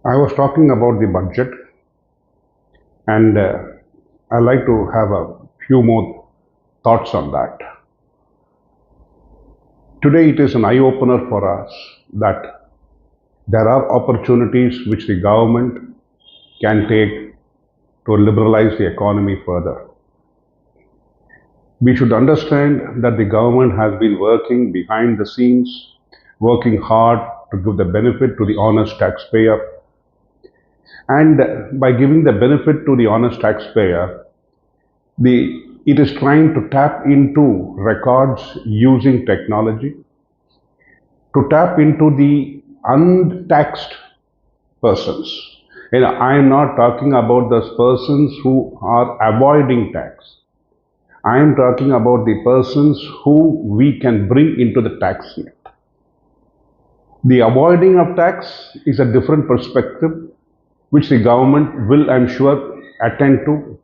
I was talking about the budget, and I like to have a few more thoughts on that. Today, it is an eye opener for us that there are opportunities which the government can take to liberalize the economy further. We should understand that the government has been working behind the scenes, working hard to give the benefit to the honest taxpayer. And by giving the benefit to the honest taxpayer, it is trying to tap into records using technology, to tap into the untaxed persons. I am not talking about those persons who are avoiding tax. I am talking about the persons who we can bring into the tax net. The avoiding of tax is a different perspective which the government will, I'm sure, attend to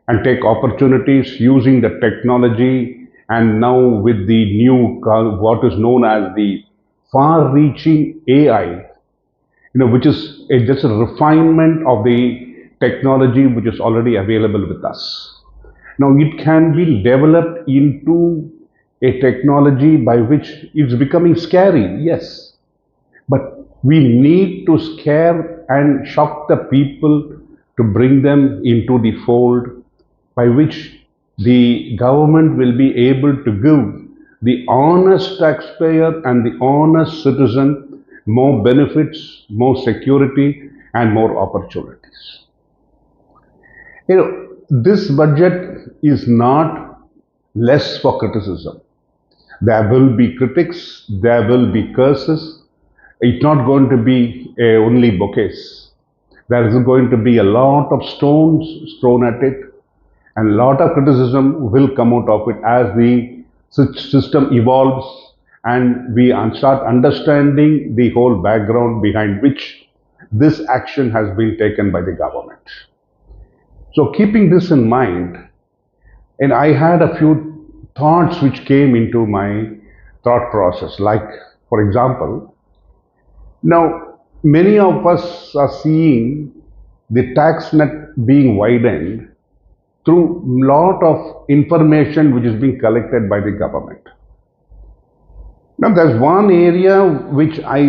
and take opportunities using the technology, and now with the new what is known as the far-reaching AI, which is just a refinement of the technology which is already available with us. Now it can be developed into a technology by which it's becoming scary, yes, but we need to scare and shock the people to bring them into the fold, by which the government will be able to give the honest taxpayer and the honest citizen more benefits, more security, and more opportunities. This budget is not less for criticism. There will be critics, there will be curses. It's not going to be only bouquets. There is going to be a lot of stones thrown at it, and a lot of criticism will come out of it as the system evolves and we start understanding the whole background behind which this action has been taken by the government. So keeping this in mind, and I had a few thoughts which came into my thought process, like, for example, now many of us are seeing the tax net being widened through lot of information which is being collected by the government. Now there's one area which I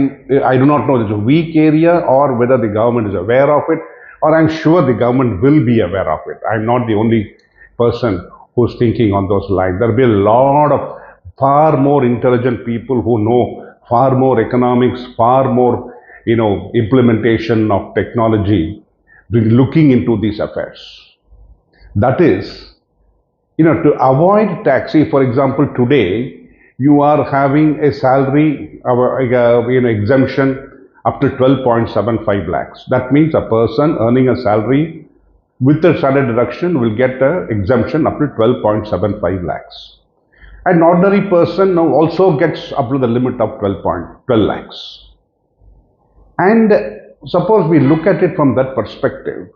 do not know, it's a weak area, or whether the government is aware of it, or I'm sure the government will be aware of it. I'm not the only person who's thinking on those lines. There'll be a lot of far more intelligent people who know far more economics, far more implementation of technology, looking into these affairs. That is, to avoid tax. See, for example, today you are having a salary exemption up to 12.75 lakhs. That means a person earning a salary with a standard deduction will get an exemption up to 12.75 lakhs. An ordinary person now also gets up to the limit of 12 lakhs. And suppose we look at it from that perspective,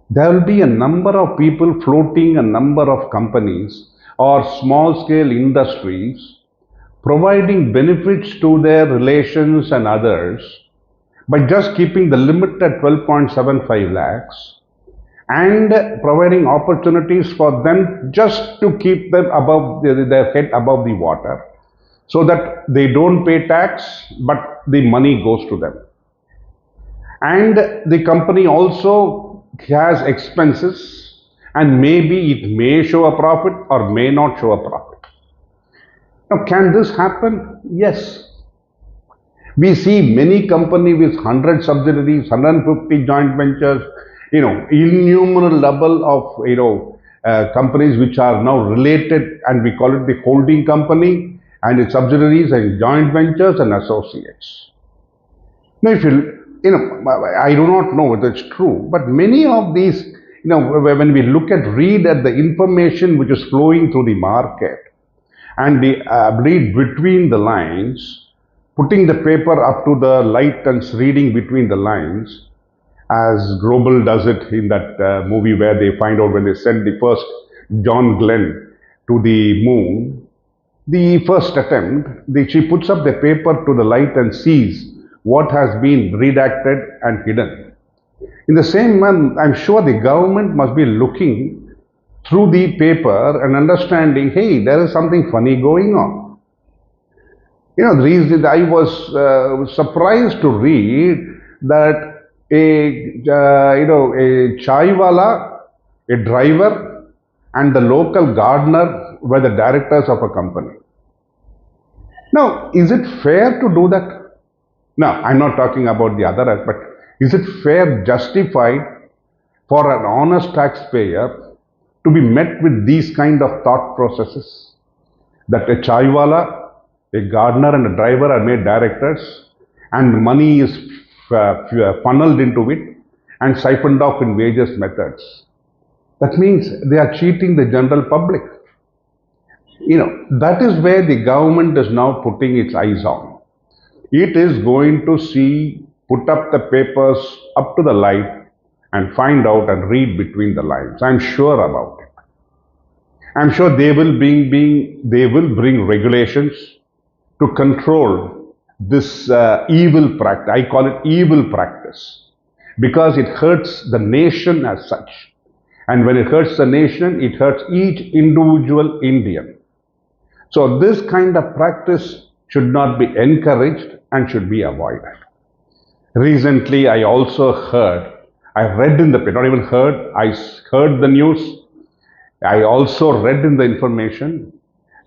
there will be a number of people floating a number of companies or small scale industries providing benefits to their relations and others by just keeping the limit at 12.75 lakhs and providing opportunities for them just to keep them above their head above the water, so that they don't pay tax but the money goes to them. And the company also has expenses, and maybe it may show a profit or may not show a profit. Now, can this happen? Yes. We see many companies with 100 subsidiaries, 150 joint ventures, innumerable level of companies which are now related, and we call it the holding company and its subsidiaries and joint ventures and associates. Now, if I do not know whether it's true, but many of these, when we read at the information which is flowing through the market, and read between the lines, putting the paper up to the light and reading between the lines, as Global does it in that movie where they find out when they sent the first John Glenn to the moon, the first attempt, she puts up the paper to the light and sees what has been redacted and hidden. In the same manner, I'm sure the government must be looking through the paper and understanding, hey, there is something funny going on. The reason I was surprised to read that a chaiwala, a driver, and the local gardener were the directors of a company. Now, is it fair to do that? No, I'm not talking about the other aspect. Is it fair, justified for an honest taxpayer to be met with these kind of thought processes? That a chaiwala, a gardener and a driver are made directors and money is funneled into it and siphoned off in various methods. That means they are cheating the general public. That is where the government is now putting its eyes on. It is going to see, put up the papers up to the light and find out and read between the lines. I'm sure about it. I'm sure they will bring regulations to control this evil practice. I call it evil practice because it hurts the nation as such. And when it hurts the nation, it hurts each individual Indian. So this kind of practice should not be encouraged and should be avoided. Recently, I read in the paper, not even heard, I heard the news. I also read in the information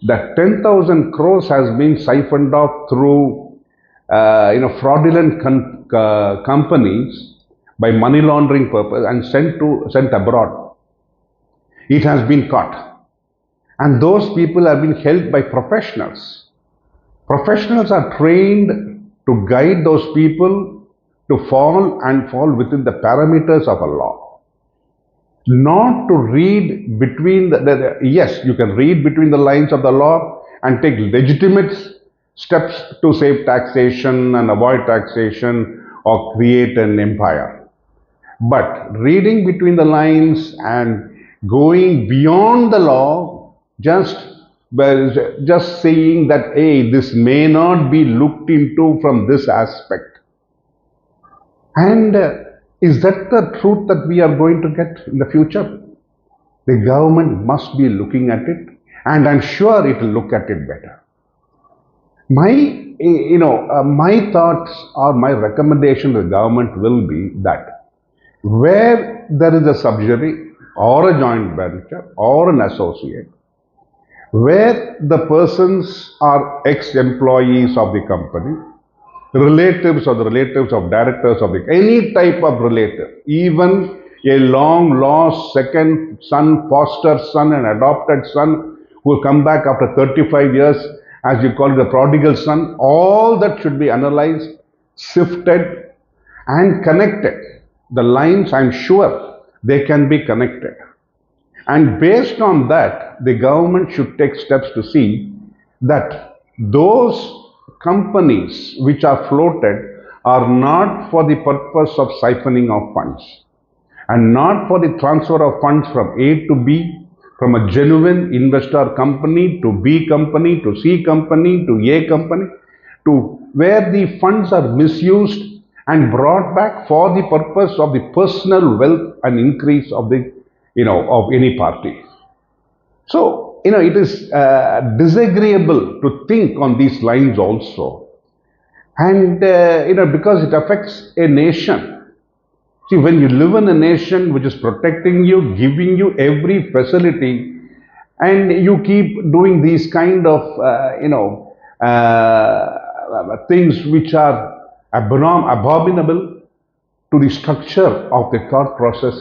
that 10,000 crores has been siphoned off through fraudulent companies by money laundering purpose and sent abroad. It has been caught. And those people have been held by professionals. Professionals are trained to guide those people to fall within the parameters of a law. Not to read between yes, you can read between the lines of the law and take legitimate steps to save taxation and avoid taxation or create an empire. But reading between the lines and going beyond the law, just saying that, hey, this may not be looked into from this aspect. And is that the truth that we are going to get in the future? The government must be looking at it, and I'm sure it will look at it better. My thoughts or my recommendation to the government will be that where there is a subsidiary or a joint venture or an associate, where the persons are ex-employees of the company, relatives of directors of any type of relative, even a long lost second son, foster son, and adopted son who will come back after 35 years, as you call it, the prodigal son, all that should be analyzed, sifted, and connected. The lines, I'm sure, they can be connected. And based on that, the government should take steps to see that those companies which are floated are not for the purpose of siphoning of funds and not for the transfer of funds from A to B, from a genuine investor company to B company to C company to A company, to where the funds are misused and brought back for the purpose of the personal wealth and increase of the of any party. So, it is disagreeable to think on these lines also. And, because it affects a nation. See, when you live in a nation which is protecting you, giving you every facility, and you keep doing these kind of, things which are abominable to the structure of the thought process,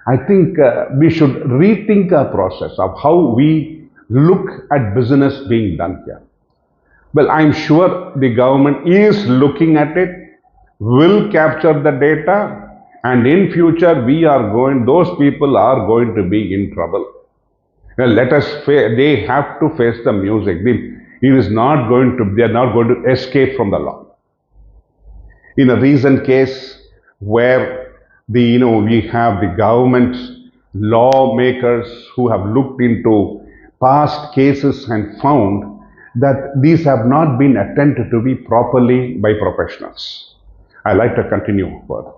I think we should rethink our process of how we look at business being done here. Well, I'm sure the government is looking at it, will capture the data, and in future those people are going to be in trouble. Well, they have to face the music. They are not going to escape from the law. In a recent case where we have the government's lawmakers who have looked into past cases and found that these have not been attended to be properly by professionals. I like to continue further.